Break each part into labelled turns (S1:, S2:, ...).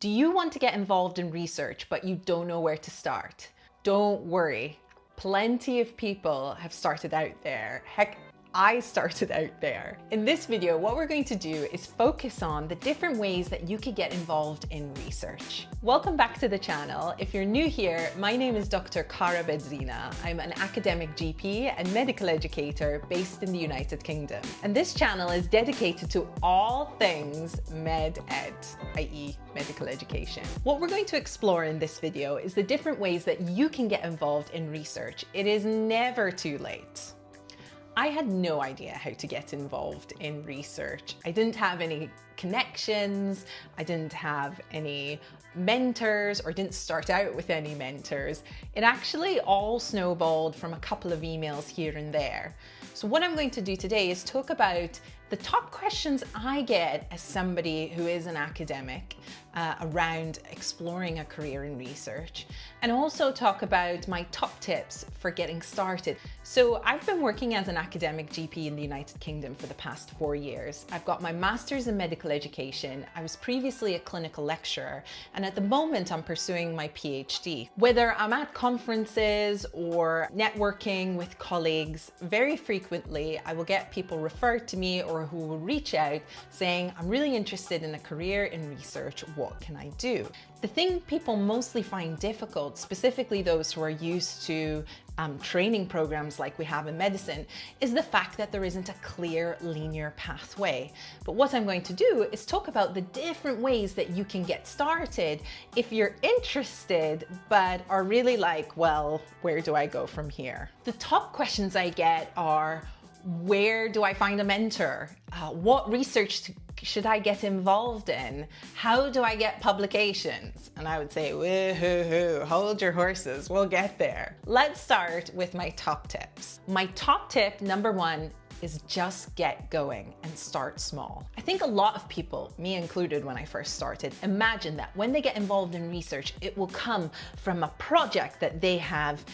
S1: Do you want to get involved in research, but you don't know where to start? Don't worry. Plenty of people have started out there. Heck, I started out there. In this video, what we're going to do is focus on the different ways that you could get involved in research. Welcome back to the channel. If you're new here, my name is Dr. Cara Bedzina. I'm an academic GP and medical educator based in the United Kingdom. And this channel is dedicated to all things med ed, i.e. medical education. What we're going to explore in this video is the different ways that you can get involved in research. It is never too late. I had no idea how to get involved in research. I didn't have any connections, I didn't have any mentors, or didn't start out with any mentors. It actually all snowballed from a couple of emails here and there. So what I'm going to do today is talk about the top questions I get as somebody who is an academic around exploring a career in research, and also talk about my top tips for getting started. So I've been working as an academic GP in the United Kingdom for the past 4 years. I've got my master's in medical education. I was previously a clinical lecturer, and at the moment I'm pursuing my PhD. Whether I'm at conferences or networking with colleagues, very frequently I will get people referred to me or who will reach out saying, I'm really interested in a career in research, what can I do? The thing people mostly find difficult, specifically those who are used to training programs like we have in medicine, is the fact that there isn't a clear linear pathway. But what I'm going to do is talk about the different ways that you can get started if you're interested but are really like, well, where do I go from here? The top questions I get are, where do I find a mentor? What research should I get involved in? How do I get publications? And I would say, woo-hoo-hoo, hold your horses, we'll get there. Let's start with my top tips. My top tip, number one, is just get going and start small. I think a lot of people, me included when I first started, imagine that when they get involved in research, it will come from a project that they have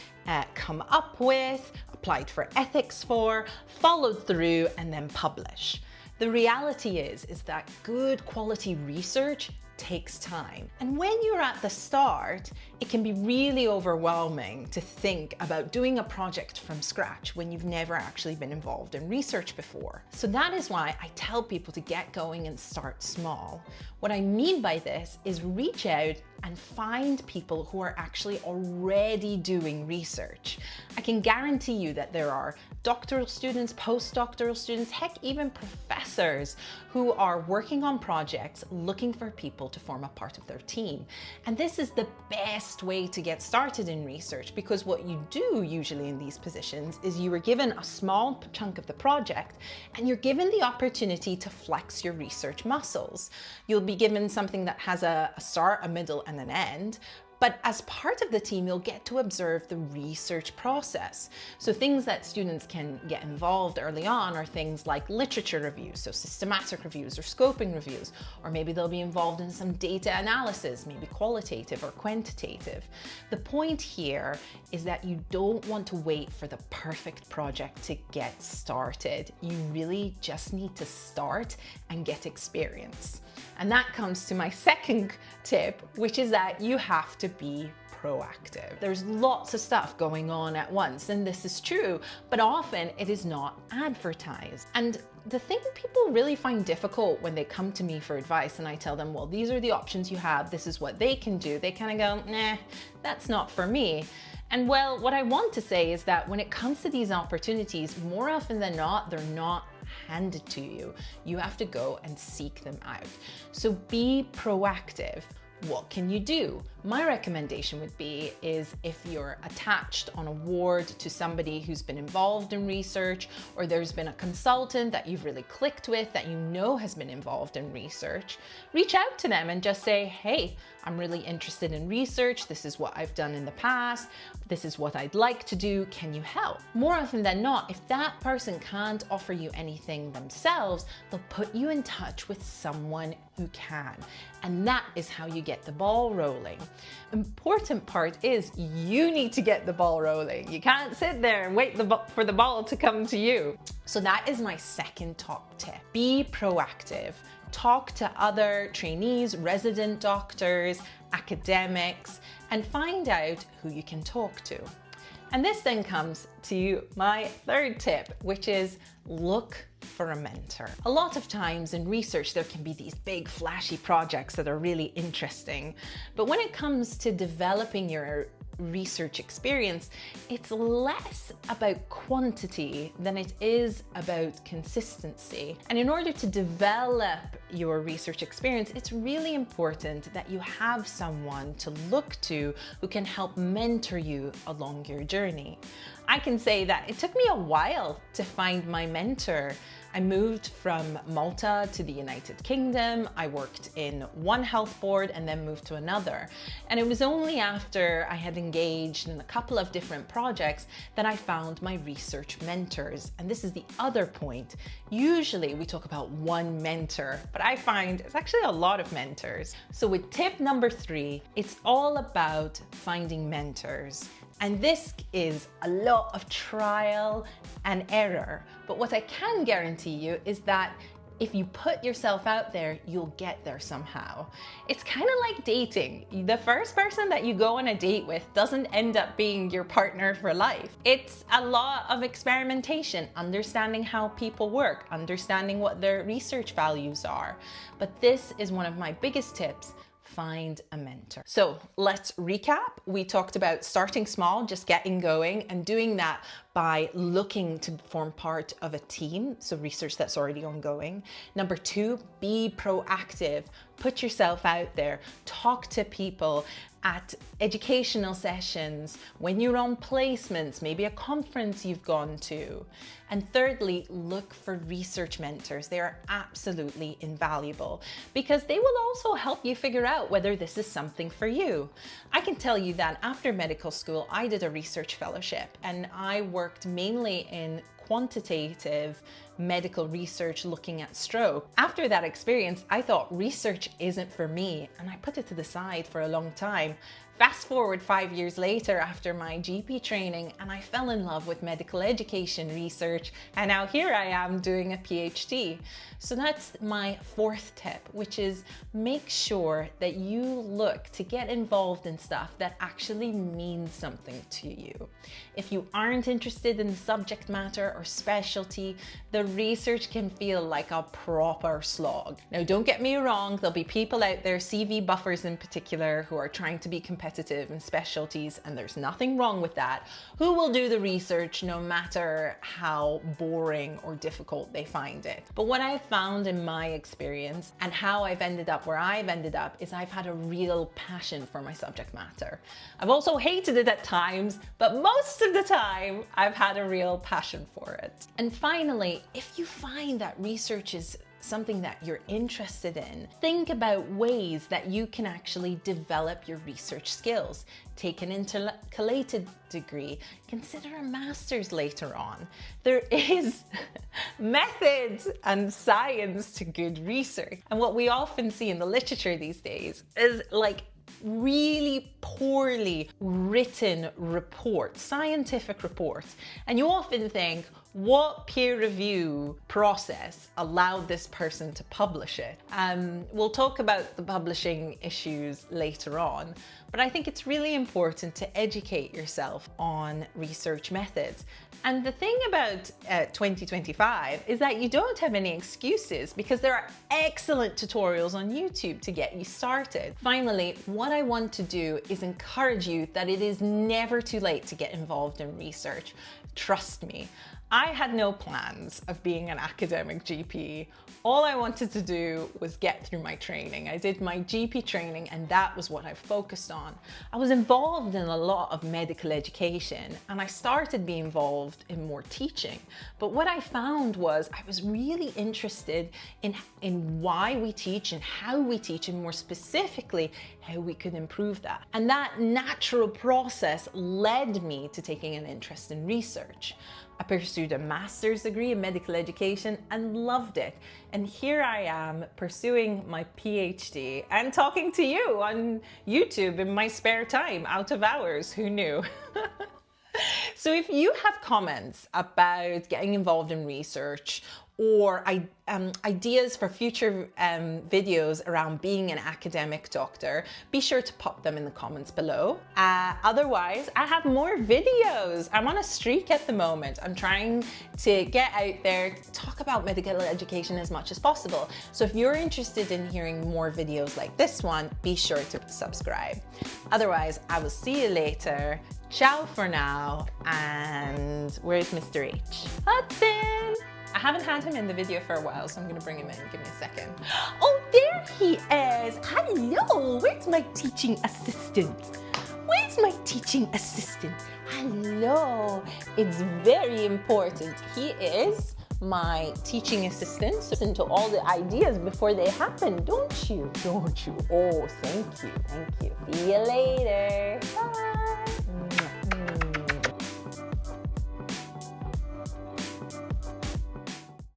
S1: come up with, applied for ethics for, followed through, and then publish. The reality is that good quality research takes time. And when you're at the start, it can be really overwhelming to think about doing a project from scratch when you've never actually been involved in research before. So that is why I tell people to get going and start small. What I mean by this is reach out and find people who are actually already doing research. I can guarantee you that there are doctoral students, postdoctoral students, heck, even professors who are working on projects looking for people to form a part of their team. And this is the best way to get started in research, because what you do usually in these positions is you are given a small chunk of the project and you're given the opportunity to flex your research muscles. You'll be given something that has a start, a middle, and an end. But as part of the team, you'll get to observe the research process. So things that students can get involved early on are things like literature reviews, so systematic reviews or scoping reviews, or maybe they'll be involved in some data analysis, maybe qualitative or quantitative. The point here is that you don't want to wait for the perfect project to get started. You really just need to start and get experience. And that comes to my second tip, which is that you have to be proactive. There's lots of stuff going on at once, and this is true, but often it is not advertised. And the thing people really find difficult when they come to me for advice and I tell them, well, these are the options you have, this is what they can do, they kind of go, nah, that's not for me. And well, what I want to say is that when it comes to these opportunities, more often than not, they're not handed to you. You have to go and seek them out. So be proactive. What can you do? My recommendation would be is if you're attached on a ward to somebody who's been involved in research, or there's been a consultant that you've really clicked with that you know has been involved in research, reach out to them and just say, hey, I'm really interested in research. This is what I've done in the past. This is what I'd like to do. Can you help? More often than not, if that person can't offer you anything themselves, they'll put you in touch with someone who can. And that is how you get the ball rolling. Important part is you need to get the ball rolling. You can't sit there and wait for the ball to come to you. So that is my second top tip. Be proactive. Talk to other trainees, resident doctors, academics, and find out who you can talk to. And this then comes to my third tip, which is look for a mentor. A lot of times in research, there can be these big flashy projects that are really interesting. But when it comes to developing your research experience, it's less about quantity than it is about consistency. And in order to develop your research experience, it's really important that you have someone to look to who can help mentor you along your journey. I can say that it took me a while to find my mentor. I moved from Malta to the United Kingdom. I worked in one health board and then moved to another. And it was only after I had engaged in a couple of different projects that I found my research mentors. And this is the other point. Usually we talk about one mentor, but I find it's actually a lot of mentors. So with tip number 3, it's all about finding mentors. And this is a lot of trial and error. But what I can guarantee you is that if you put yourself out there, you'll get there somehow. It's kind of like dating. The first person that you go on a date with doesn't end up being your partner for life. It's a lot of experimentation, understanding how people work, understanding what their research values are. But this is one of my biggest tips. Find a mentor. So let's recap. We talked about starting small, just getting going, and doing that by looking to form part of a team, so research that's already ongoing. Number 2, be proactive. Put yourself out there. Talk to people at educational sessions, when you're on placements, maybe a conference you've gone to. And thirdly, look for research mentors. They are absolutely invaluable because they will also help you figure out whether this is something for you. I can tell you that after medical school, I did a research fellowship and I worked mainly in quantitative medical research looking at stroke. After that experience, I thought research isn't for me, and I put it to the side for a long time. Fast forward 5 years later after my GP training, and I fell in love with medical education research, and now here I am doing a PhD. So that's my 4th tip, which is make sure that you look to get involved in stuff that actually means something to you. If you aren't interested in the subject matter or specialty, the research can feel like a proper slog. Now, don't get me wrong, there'll be people out there, CV buffers in particular, who are trying to be competitive in specialties, and there's nothing wrong with that, who will do the research no matter how boring or difficult they find it. But what I've found in my experience and how I've ended up where I've ended up is I've had a real passion for my subject matter. I've also hated it at times, but most of the time I've had a real passion for it. And finally, if you find that research is something that you're interested in, think about ways that you can actually develop your research skills. Take an intercalated degree, consider a master's later on. There is methods and science to good research. And what we often see in the literature these days is like really poorly written reports, scientific reports. And you often think, what peer review process allowed this person to publish it? We'll talk about the publishing issues later on, but I think it's really important to educate yourself on research methods. And the thing about 2025 is that you don't have any excuses because there are excellent tutorials on YouTube to get you started. Finally, what I want to do is encourage you that it is never too late to get involved in research. Trust me. I had no plans of being an academic GP. All I wanted to do was get through my training. I did my GP training and that was what I focused on. I was involved in a lot of medical education and I started being involved in more teaching. But what I found was I was really interested in why we teach and how we teach, and more specifically, how we could improve that. And that natural process led me to taking an interest in research. I pursued a master's degree in medical education and loved it. And here I am pursuing my PhD and talking to you on YouTube in my spare time, out of hours, who knew? So if you have comments about getting involved in research, or ideas for future videos around being an academic doctor, be sure to pop them in the comments below. Otherwise, I have more videos. I'm on a streak at the moment. I'm trying to get out there, talk about medical education as much as possible. So if you're interested in hearing more videos like this one, be sure to subscribe. Otherwise, I will see you later. Ciao for now, and where's Mr. H? Hudson! I haven't had him in the video for a while, so I'm gonna bring him in. Give me a second. Oh, there he is! Hello! Where's my teaching assistant? Where's my teaching assistant? Hello! It's very important. He is my teaching assistant. Listen to all the ideas before they happen, don't you? Don't you? Oh, thank you, thank you. See you later. Bye!